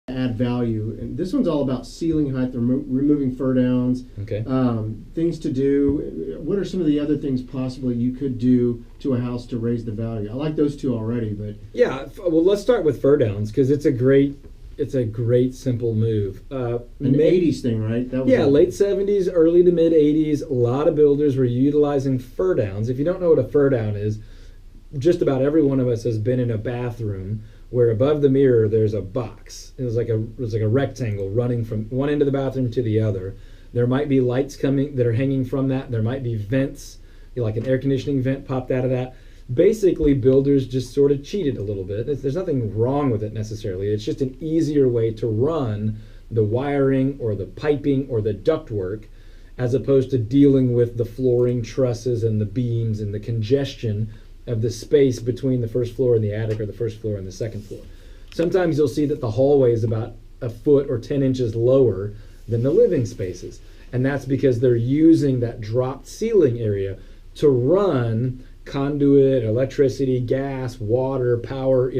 add value. And this one's all about ceiling height, removing fur downs, Okay. things to do. What are some of the other things possibly you could do to a house to raise the value? I like those two already, but Yeah, well, let's start with fur downs because it's a great simple move. an 80s thing, right? That was Late 70s, early to mid 80s, a lot of builders were utilizing fur downs. If you don't know what a fur down is, just about every one of us has been in a bathroom where above the mirror there's a box. It was like a rectangle running from one end of the bathroom to the other. There might be lights coming that are hanging from that. There might be vents, like an air conditioning vent popped out of that. Basically, builders just sort of cheated a little bit. There's nothing wrong with it necessarily. It's just an easier way to run the wiring or the piping or the ductwork as opposed to dealing with the flooring trusses and the beams and the congestion of the space between the first floor and the attic or the first floor and the second floor. Sometimes you'll see that the hallway is about a foot or 10 inches lower than the living spaces. And that's because they're using that dropped ceiling area to run conduit, electricity, gas, water, power,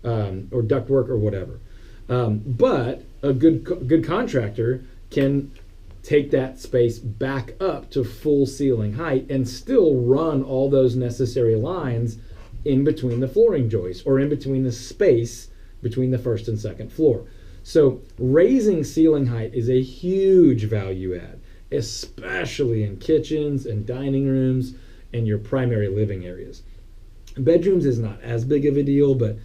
or ductwork or whatever. But a good contractor can take that space back up to full ceiling height and still run all those necessary lines in between the flooring joists or in between the space between the first and second floor. So raising ceiling height is a huge value add, especially in kitchens and dining rooms and your primary living areas. Bedrooms is not as big of a deal, but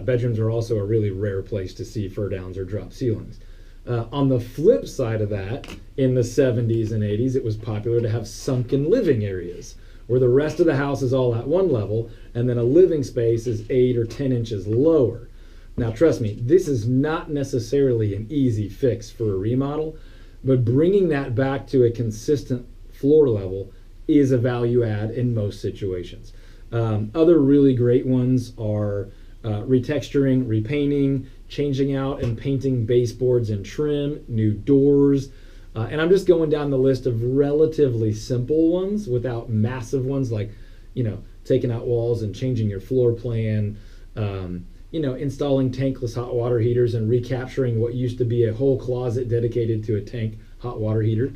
bedrooms are also a really rare place to see fur downs or drop ceilings. On the flip side of that, in the 70s and 80s, it was popular to have sunken living areas where the rest of the house is all at one level and then a living space is 8 or 10 inches lower. Now, trust me, this is not necessarily an easy fix for a remodel, but bringing that back to a consistent floor level is a value add in most situations. Other really great ones are retexturing, repainting, changing out and painting baseboards and trim, new doors. And I'm just going down the list of relatively simple ones without massive ones like, taking out walls and changing your floor plan, installing tankless hot water heaters and recapturing what used to be a whole closet dedicated to a tank hot water heater.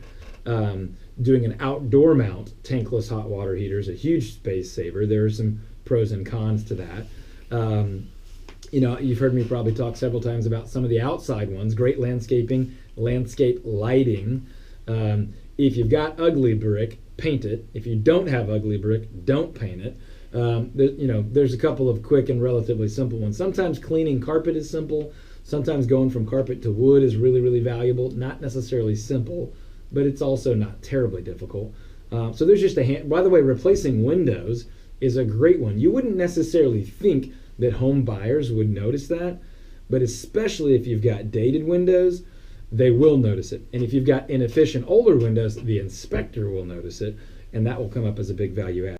Doing an outdoor mount tankless hot water heater is a huge space saver. There are some pros and cons to that. You've heard me probably talk several times about some of the outside ones, great landscaping, landscape lighting. If you've got ugly brick, paint it. If you don't have ugly brick, don't paint it. There's a couple of quick and relatively simple ones. Sometimes cleaning carpet is simple. Sometimes going from carpet to wood is really, really valuable. Not necessarily simple, but it's also not terribly difficult. So there's just by the way, replacing windows is a great one. You wouldn't necessarily think that home buyers would notice that, but especially if you've got dated windows, they will notice it. And if you've got inefficient older windows, the inspector will notice it, and that will come up as a big value add.